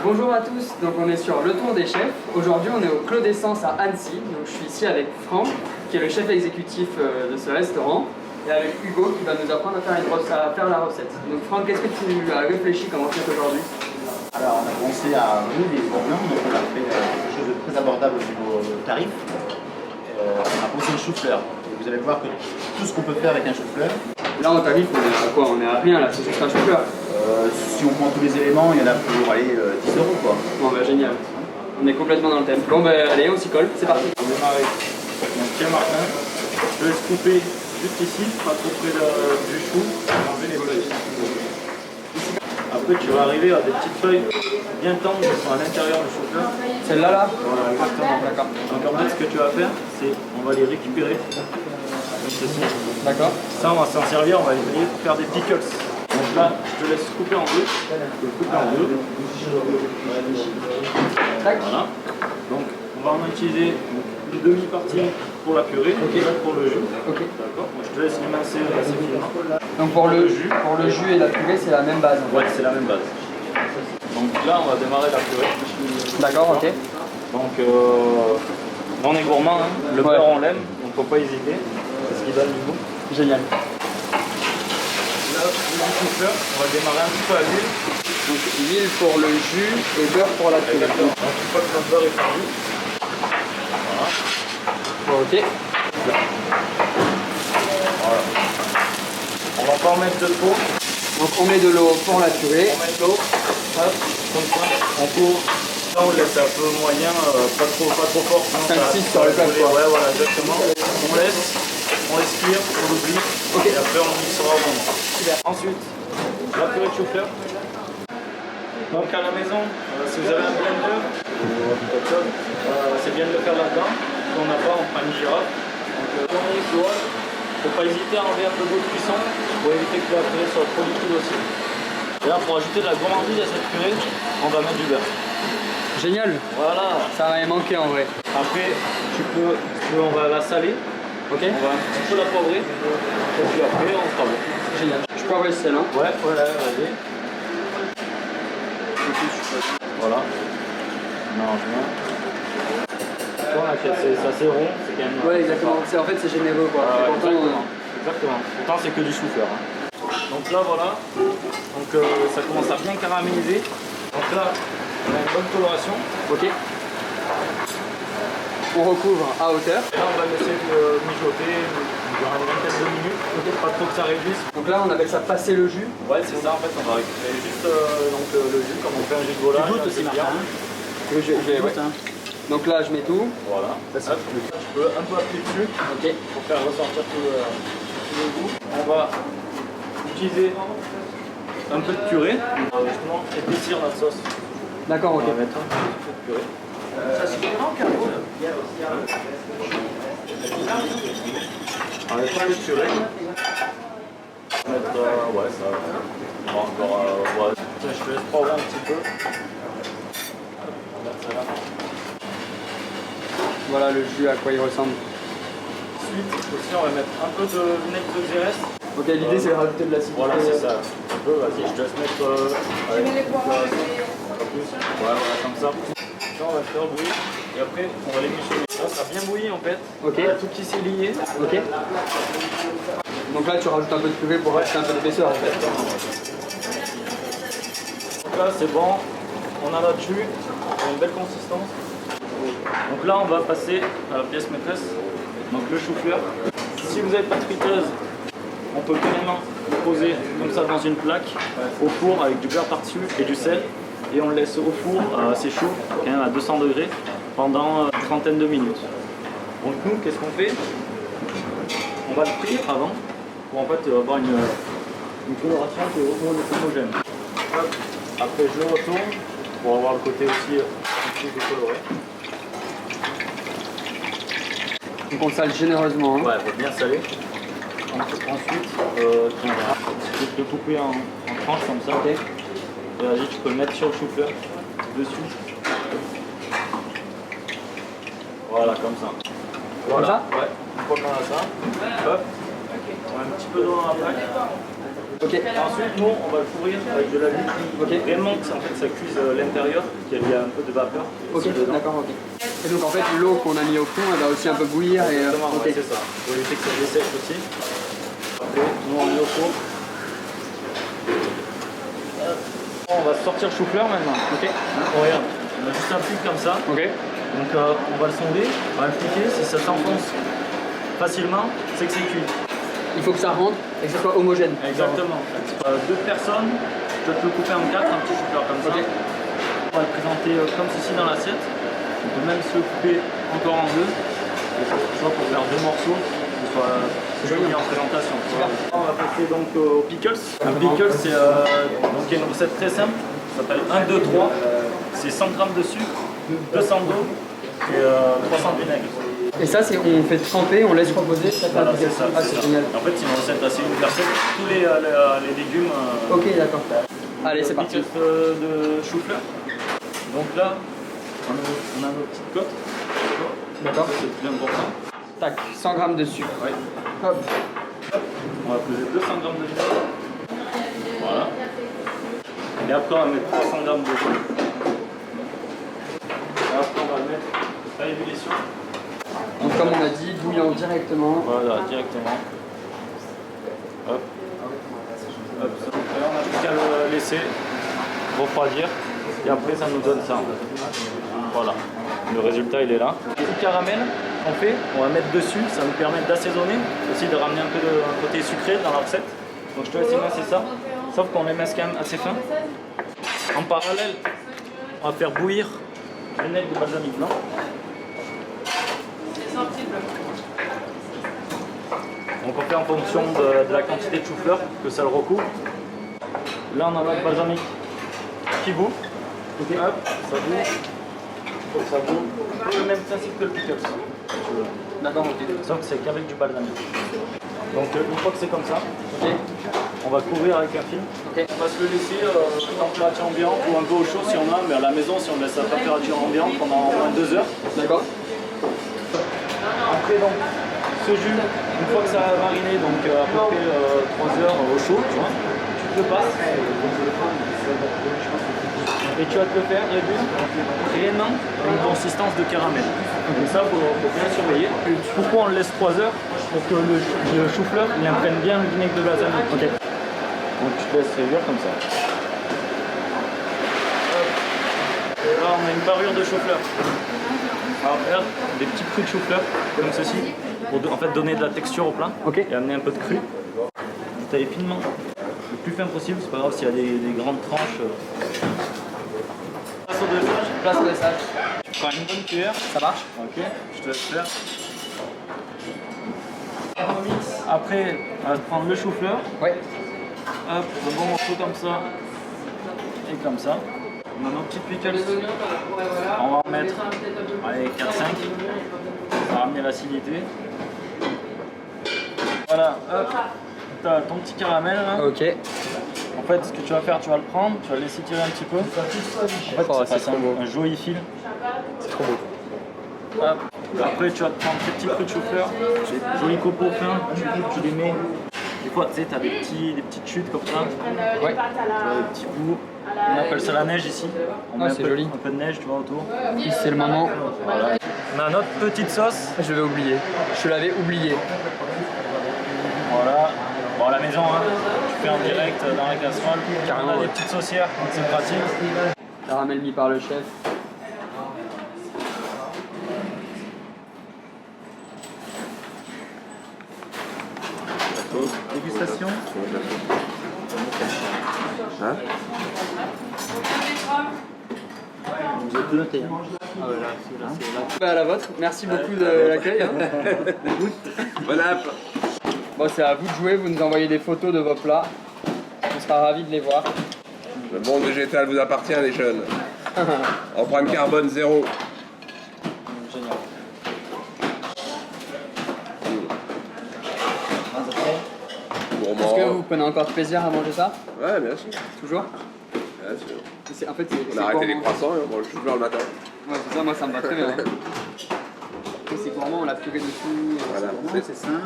Bonjour à tous, donc on est sur le tour des chefs. Aujourd'hui on est au Clos d'Essence à Annecy. Donc je suis ici avec Franck, qui est le chef exécutif de ce restaurant, et avec Hugo qui va nous apprendre à faire la recette. Donc Franck, qu'est-ce que tu as réfléchi comme recette aujourd'hui? Alors on a commencé à venir les gourmands, donc on a fait quelque chose de très abordable au niveau tarif. On a pensé le chou-fleur. Et vous allez voir que tout ce qu'on peut faire avec un chou-fleur. Là en tarif on est à quoi? On est à rien là, c'est juste un chou-fleur. Si on prend tous les éléments, il y en a pour aller 10 € quoi. Bon bah génial, on est complètement dans le thème. Bon bah allez, on s'y colle, c'est parti. On démarre avec mon pied Martin. Je laisse couper juste ici, pas trop près du chou, enlever les feuilles. Après tu vas arriver à des petites feuilles bien tendres qui sont à l'intérieur du chou-fleur. Celle-là là? Voilà, exactement. D'accord. Donc en fait ce que tu vas faire, c'est on va les récupérer. Comme ceci. D'accord. Ça on va s'en servir, on va les griller pour faire des pickles. Donc là, je te laisse couper en deux. Je peux couper en deux. Voilà. Donc on va en utiliser une demi-partie pour la purée, pour le jus. D'accord. Je te laisse émincer assez finement. Donc pour le jus et la purée c'est la même base. Ouais, c'est la même base. Donc là, on va démarrer la purée. D'accord, ok. Donc on est gourmand, hein. Le beurre on l'aime, donc faut pas hésiter. C'est ce qui donne du goût. Génial. Là, le chou-fleur, on va démarrer un petit peu à l'huile. Donc l'huile pour le jus et beurre pour la purée. Donc une fois que notre beurre est fondu, voilà. Ok. Voilà. On va pas en mettre de trop. Donc on met de l'eau pour la purée. On met de l'eau, comme ça, on court. Là on laisse un peu moyen, pas trop fort. 5-6 sur le plat. Ouais, voilà, exactement. On laisse cuire, on l'oublie. Et après on mixera au moment. Super. Ensuite, la purée de chou-fleur. Donc à la maison, si vous avez un blender ou quelque chose, c'est bien de le faire là-dedans. Si on n'a pas, on prend une girafe. Donc on est sur. Il ne faut pas hésiter à enlever un peu d'eau de cuisson pour éviter que la purée soit trop liquide aussi. Et là, pour ajouter de la gourmandise à cette purée, on va mettre du beurre. Génial. Voilà. Ça m'avait manqué en vrai. Après, on va la saler. Ok. On va un petit peu la poivrer. Et puis après, on sera bon. Génial. Je peux avoir le sel, hein? Ouais, voilà, vas-y. Voilà. Mélange bien. C'est assez rond, c'est quand même. Ouais, exactement. En fait, c'est généreux quoi. Ouais, Pourtant, exactement. Pourtant, c'est que du chou-fleur. Hein. Donc là, voilà. Donc ça commence à bien caraméliser. Donc là, on a une bonne coloration. Ok. On recouvre à hauteur. Et là, on va laisser mijoter durant une vingtaine de minutes. Pas trop que ça réduise. Donc là, on appelle ça passer le jus. Ouais, c'est ça. En fait, on va récupérer juste le jus, comme on fait un jus de volaille. Tu goûtes aussi, Martin. Je vais, ouais. Donc là, je mets tout. Voilà. Hop, tu peux un peu appuyer dessus. Ok. Pour faire ressortir tout le goût. On va utiliser un peu de purée pour justement épaissir notre sauce. D'accord, ok. On va mettre un peu de purée. Ça se fait en carreau là. On va mettre un peu de purée. On va mettre, ouais, ça va. On va encore, ouais. Je te laisse prover un petit peu. On va mettre ça là. Voilà le jus à quoi il ressemble. Ensuite, aussi, on va mettre un peu de vinaigre de Xérès. Ok, l'idée c'est de rajouter de l'acidité. Voilà, c'est ça. Un peu, vas-y, je te laisse mettre avec un peu plus. Voilà, comme ça. Là, on va faire bouillir et après, on va l'émulsionner. Là, ça a bien bouilli en fait. Ok. On a tout qui s'est lié. Ok. Donc là, tu rajoutes un peu de purée pour rajouter un peu d'épaisseur en fait. Donc là, c'est bon. On a notre jus. On a une belle consistance. Donc là, on va passer à la pièce maîtresse. Donc le chou-fleur. Si vous n'avez pas de friteuse, on peut carrément le poser comme ça dans une plaque au four avec du beurre par-dessus et du sel. Et on le laisse au four assez chaud, quand même à 200 degrés, pendant une trentaine de minutes. Donc nous, qu'est-ce qu'on fait? On va le frire avant pour en fait avoir une coloration qui est homogène. Hop. Après je le retourne pour avoir le côté aussi un petit peu coloré. Donc on sale généreusement. Hein. Ouais, il faut bien saler. Ensuite, tu peux le couper en tranches comme ça. Okay. Et vas-y, tu peux le mettre sur le chou-fleur, dessus. Voilà, comme ça. Voilà. Comme ça? Ouais, une fois qu'on a ça, hop, on met un petit peu d'eau dans la plaque. Ok. Ensuite, nous, on va le couvrir avec de la huile. Ok. Vraiment que ça, en fait, ça cuise l'intérieur, qu'il y a un peu de vapeur. Ok, d'accord, ok. Et donc en fait l'eau qu'on a mis au fond, elle va aussi un peu bouillir et... Exactement, ok. ouais, c'est ça. Pour éviter que ça dessèche aussi. Après, nous on met au four. On va sortir le chou-fleur maintenant. Ok. Regarde, on a juste un pic comme ça. Ok. Donc on va le sonder, on va le piquer. Si ça s'enfonce facilement, c'est que c'est cuit. Il faut que ça rentre et que ce soit homogène. Exactement. Deux personnes, je vais te le couper en quatre, un petit chou-fleur comme ça. Ok. On va le présenter comme ceci dans l'assiette. On peut même se le couper encore en deux, soit pour faire deux morceaux, que ce soit joli en présentation. On va passer donc au pickles. Le pickles, c'est donc une recette très simple, ça s'appelle 1, 2, 3. C'est 100 g de sucre, 200 d'eau et 300 de vinaigre. Et ça, c'est on fait tremper, on laisse reposer, ça fait Voilà, un c'est ça. Ah, c'est génial. En fait, c'est une recette assez universelle. Tous les légumes. Ok, d'accord. Allez, c'est parti. Pickles de chou-fleur. Donc là, on a nos petites côtes. D'accord. Ça, c'est le plus important. Tac, 100 g de sucre. Ouais. Hop. On va peser 200 g de vinaigre. Voilà. Et après, on va mettre 300 g de jus. Et après, on va le mettre à ébullition. Donc comme on a dit, bouillant directement. Voilà, directement. Hop. Hop. Là, on a plus qu'à le laisser refroidir. Et après, ça nous donne ça. Voilà. Le résultat, il est là. Le petit caramel qu'on fait, on va mettre dessus. Ça nous permet d'assaisonner, aussi de ramener un peu de côté sucré dans la recette. Donc je te laisse émincer ça. Sauf qu'on les mince quand même assez fin. En parallèle, on va faire bouillir le vinaigre de balsamique blanc. Donc on fait en fonction de la quantité de chou-fleur que ça le recouvre. Là on a notre balsamique qui bout. Okay. Hop, ça bout. Ça bout. Le même principe que le pickles. D'accord, ok. Sauf que c'est qu'avec du balsamique. Donc une fois que c'est comme ça, Ok. on va couvrir avec un film. Ok. On va se le laisser température ambiante ou un peu au chaud si on a, mais à la maison si on laisse à température ambiante pendant au moins 2 heures. D'accord. Après donc ce jus, une fois que ça a mariné, donc à peu près 3 heures au chaud, tu vois, tu te le passes. Et tu vas te le faire réduire réellement à une consistance de caramel. Donc ça, il faut bien surveiller. Pourquoi on le laisse 3 heures? Pour que le chou-fleur il imprègne bien le vinaigre de balsamique. Okay. Donc tu te laisses réduire comme ça. Et là on a une parure de chou-fleur. On va faire des petits crus de chou-fleur comme ceci pour en fait donner de la texture au plat et amener un peu de cru. Tailler finement, le plus fin possible, c'est pas grave s'il y a des grandes tranches. Place au dressage. Place au dressage. Tu prends une bonne cuillère. Ça marche? Ok, je te laisse faire. Après, on va prendre le chou-fleur. Ouais. Hop, un bon morceau comme ça. Et comme ça. On a nos petites pickles. On va en mettre 4-5. Ça va ramener l'acidité. Voilà, hop. Tu as ton petit caramel là. Ok. En fait, ce que tu vas faire, tu vas le prendre, tu vas le laisser tirer un petit peu. En fait, ça passe un joli fil. C'est trop beau. Hop. Après, tu vas te prendre tes petits crus de chou-fleur, jolis copeaux fins, tu les mets. Des fois, tu sais, tu as des petites chutes comme ça. Ouais. Tu as des petits bouts. On appelle ça la neige ici. On met joli. un peu de neige, tu vois, autour. C'est le moment. Voilà. On a notre petite sauce. Je vais oublier. Je l'avais oublié. Voilà. Bon, à la maison, hein, tu fais en direct dans la casserole. Carrément, On a ouais. des petites saucières, c'est pratique. Caramel mis par le chef. Dégustation. Hein? Vous êtes noté. Ah ouais, là. À la vôtre. Merci beaucoup de l'accueil. Hein. Bon app. Bon, c'est à vous de jouer. Vous nous envoyez des photos de vos plats. On sera ravis de les voir. Le monde végétal vous appartient, les jeunes. Empreinte carbone zéro. Génial. Gourmand. Est-ce que vous prenez encore de plaisir à manger ça? Ouais, bien sûr. Toujours? Bien sûr. En fait, c'est On a arrêté les gourmand. croissants et on mange le chou-fleur le matin. Ouais, c'est ça, moi ça me va très bien. Hein. C'est gourmand, on l'a purée dessus. Voilà. C'est sain.